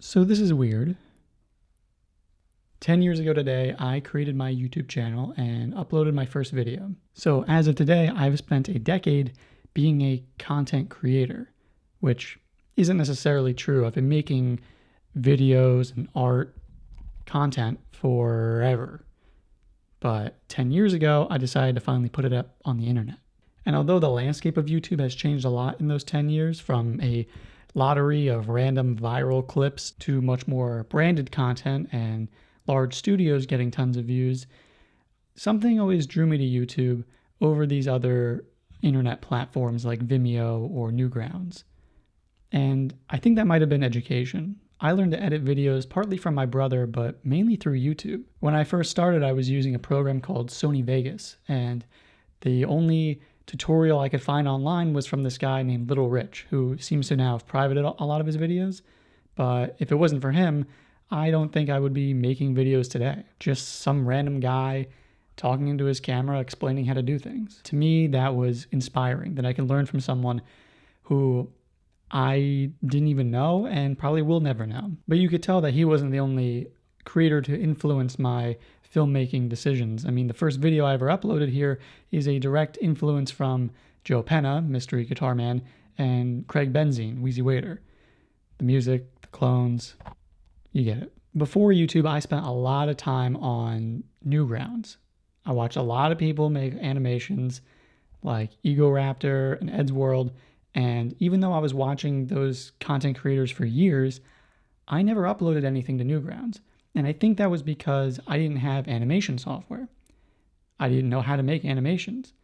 So this is weird. 10 years ago today, I created my YouTube channel and uploaded my first video. So as of today, I've spent a decade being a content creator, which isn't necessarily true. I've been making videos and art content forever. But 10 years ago, I decided to finally put it up on the internet. And although the landscape of YouTube has changed a lot in those 10 years, from a lottery of random viral clips to much more branded content and large studios getting tons of views, something always drew me to YouTube over these other internet platforms like Vimeo or Newgrounds. And I think that might have been education. I learned to edit videos partly from my brother, but mainly through YouTube. When I first started, I was using a program called Sony Vegas, and the only tutorial I could find online was from this guy named Little Rich, who seems to now have privated a lot of his videos. But if it wasn't for him, I don't think I would be making videos today. Just some random guy talking into his camera, explaining how to do things. To me, that was inspiring, that I could learn from someone who I didn't even know and probably will never know. But you could tell that he wasn't the only creator to influence my filmmaking decisions. I mean, the first video I ever uploaded here is a direct influence from Joe Penna, Mystery Guitar Man, and Craig Benzine, Wheezy Waiter. The music, the clones, you get it. Before YouTube, I spent a lot of time on Newgrounds. I watched a lot of people make animations like Ego Raptor and Ed's World, and even though I was watching those content creators for years, I never uploaded anything to Newgrounds. And I think that was because I didn't have animation software. I didn't know how to make animations.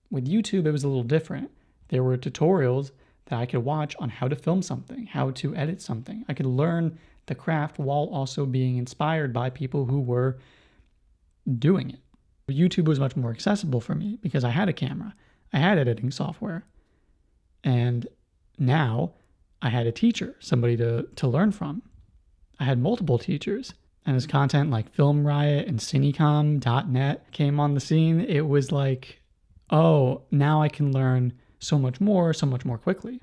With YouTube, it was a little different. There were tutorials that I could watch on how to film something, how to edit something. I could learn the craft while also being inspired by people who were doing it. YouTube was much more accessible for me because I had a camera. I had editing software. And now I had a teacher, somebody to learn from. I had multiple teachers. And as content like Film Riot and Cinecom.net came on the scene, it was like, oh, now I can learn so much more quickly.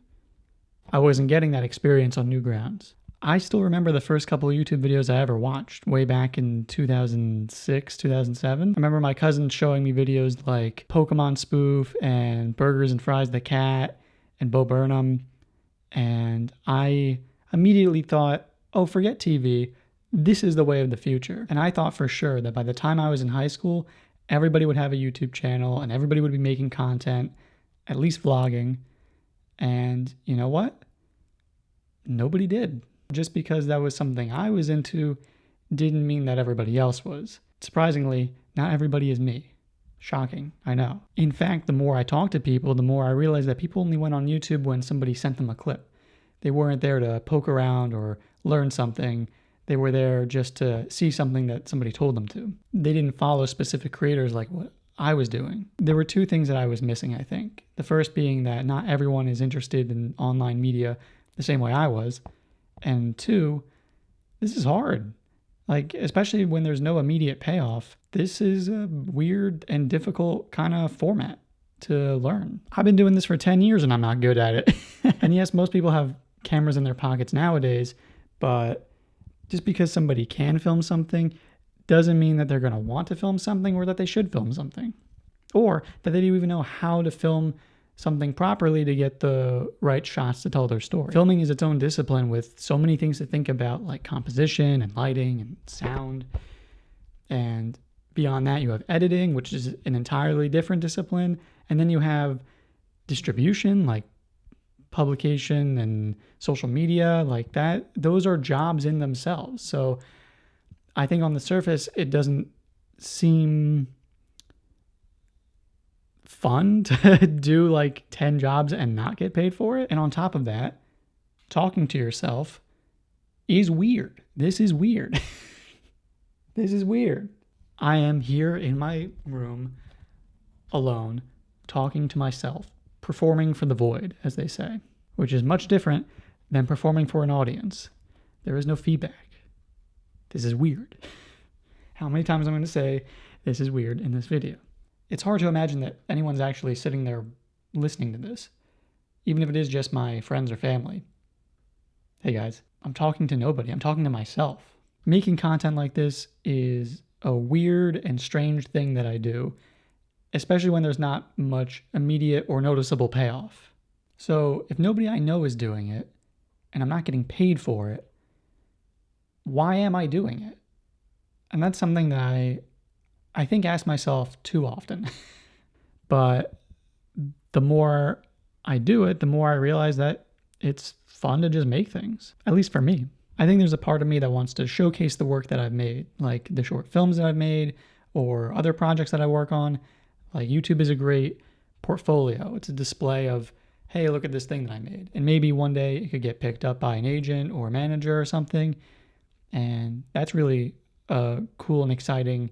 I wasn't getting that experience on Newgrounds. I still remember the first couple of YouTube videos I ever watched way back in 2006, 2007. I remember my cousin showing me videos like Pokemon Spoof and Burgers and Fries the Cat and Bo Burnham. And I immediately thought, oh, forget TV. This is the way of the future. And I thought for sure that by the time I was in high school, everybody would have a YouTube channel and everybody would be making content, at least vlogging. And you know what? Nobody did. Just because that was something I was into didn't mean that everybody else was. Surprisingly, not everybody is me. Shocking, I know. In fact, the more I talk to people, the more I realize that people only went on YouTube when somebody sent them a clip. They weren't there to poke around or learn something. They were there just to see something that somebody told them to. They didn't follow specific creators like what I was doing. There were two things that I was missing, I think. The first being that not everyone is interested in online media the same way I was. And two, this is hard. Like, especially when there's no immediate payoff, this is a weird and difficult kind of format to learn. I've been doing this for 10 years and I'm not good at it. And yes, most people have cameras in their pockets nowadays, but just because somebody can film something doesn't mean that they're going to want to film something or that they should film something. Or that they don't even know how to film something properly to get the right shots to tell their story. Filming is its own discipline with so many things to think about, like composition and lighting and sound. And beyond that, you have editing, which is an entirely different discipline. And then you have distribution, like publication and social media, like that. Those are jobs in themselves. So I think on the surface, it doesn't seem fun to do like 10 jobs and not get paid for it. And on top of that, talking to yourself is weird. This is weird. This is weird. I am here in my room alone, talking to myself, performing for the void, as they say, which is much different than performing for an audience. There is no feedback. This is weird. How many times I'm going to say this is weird in this video? It's hard to imagine that anyone's actually sitting there listening to this, even if it is just my friends or family. Hey guys, I'm talking to nobody. I'm talking to myself. Making content like this is a weird and strange thing that I do, especially when there's not much immediate or noticeable payoff. So if nobody I know is doing it and I'm not getting paid for it, why am I doing it? And that's something that I think ask myself too often. But the more I do it, the more I realize that it's fun to just make things, at least for me. I think there's a part of me that wants to showcase the work that I've made, like the short films that I've made or other projects that I work on. Like YouTube is a great portfolio. It's a display of, hey, look at this thing that I made. And maybe one day it could get picked up by an agent or a manager or something. And that's really a cool and exciting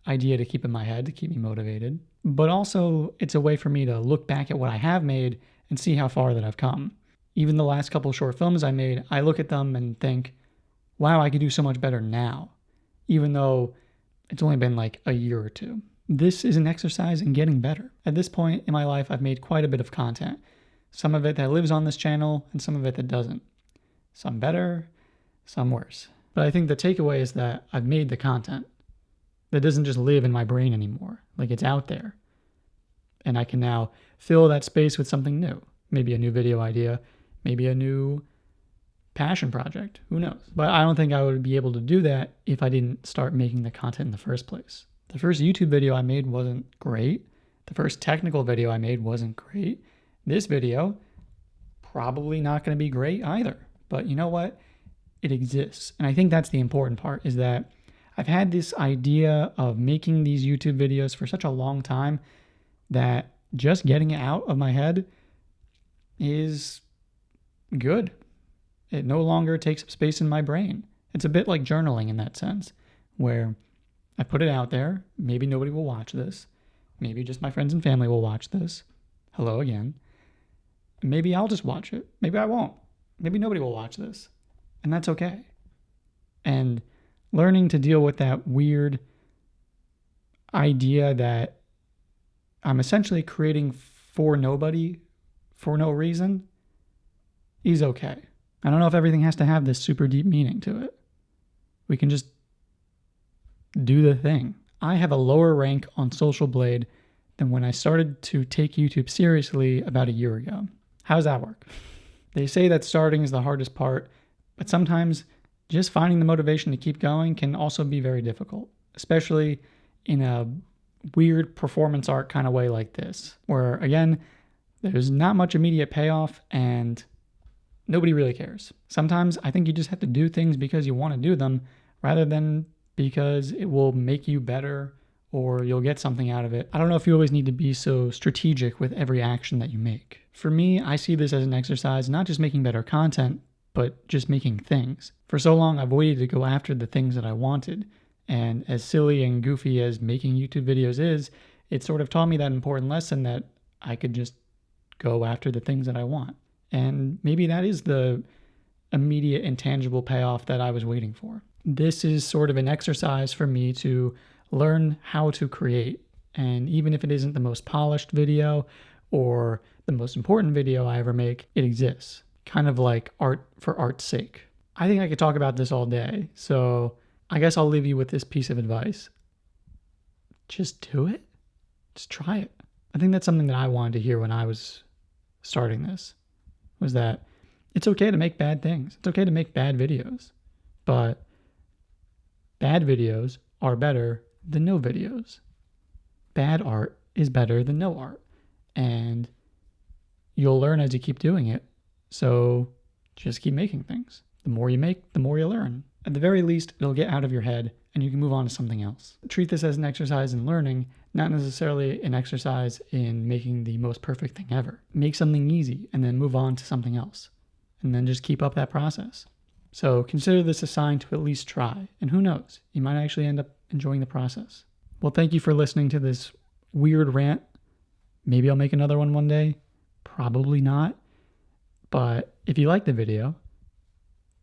idea to keep in my head, to keep me motivated. But also it's a way for me to look back at what I have made and see how far that I've come. Even the last couple short films I made, I look at them and think, wow, I could do so much better now, even though it's only been like a year or two. This is an exercise in getting better. At this point in my life, I've made quite a bit of content. Some of it that lives on this channel and some of it that doesn't. Some better, some worse. But I think the takeaway is that I've made the content that doesn't just live in my brain anymore. Like, it's out there. And I can now fill that space with something new. Maybe a new video idea, maybe a new passion project, who knows? But I don't think I would be able to do that if I didn't start making the content in the first place. The first YouTube video I made wasn't great. The first technical video I made wasn't great. This video, probably not going to be great either. But you know what? It exists. And I think that's the important part, is that I've had this idea of making these YouTube videos for such a long time that just getting it out of my head is good. It no longer takes up space in my brain. It's a bit like journaling in that sense, where I put it out there. Maybe nobody will watch this. Maybe just my friends and family will watch this. Hello again. Maybe I'll just watch it. Maybe I won't. Maybe nobody will watch this. And that's okay. And learning to deal with that weird idea that I'm essentially creating for nobody, for no reason, is okay. I don't know if everything has to have this super deep meaning to it. We can just do the thing. I have a lower rank on Social Blade than when I started to take YouTube seriously about a year ago. How does that work? They say that starting is the hardest part, but sometimes just finding the motivation to keep going can also be very difficult, especially in a weird performance art kind of way like this, where again, there's not much immediate payoff and nobody really cares. Sometimes I think you just have to do things because you want to do them rather than because it will make you better or you'll get something out of it. I don't know if you always need to be so strategic with every action that you make. For me, I see this as an exercise, not just making better content, but just making things. For so long, I've waited to go after the things that I wanted. And as silly and goofy as making YouTube videos is, it sort of taught me that important lesson that I could just go after the things that I want. And maybe that is the immediate intangible payoff that I was waiting for. This is sort of an exercise for me to learn how to create. And even if it isn't the most polished video or the most important video I ever make, it exists. Kind of like art for art's sake. I think I could talk about this all day, so I guess I'll leave you with this piece of advice. Just do it. Just try it. I think that's something that I wanted to hear when I was starting this, was that it's okay to make bad things. It's okay to make bad videos, but bad videos are better than no videos. Bad art is better than no art, and you'll learn as you keep doing it. So just keep making things. The more you make, the more you learn. At the very least, it'll get out of your head and you can move on to something else. Treat this as an exercise in learning, not necessarily an exercise in making the most perfect thing ever. Make something easy and then move on to something else. And then just keep up that process. So consider this a sign to at least try. And who knows, you might actually end up enjoying the process. Well, thank you for listening to this weird rant. Maybe I'll make another one day. Probably not. But if you like the video,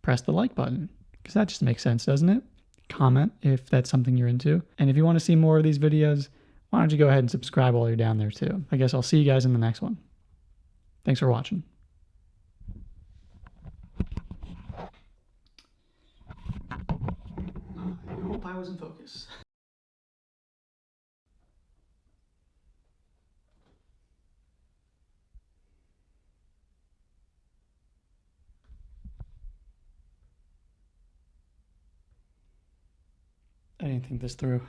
press the like button, because that just makes sense, doesn't it? Comment if that's something you're into. And if you want to see more of these videos, why don't you go ahead and subscribe while you're down there too. I guess I'll see you guys in the next one. Thanks for watching. I was in focus. I didn't think this through.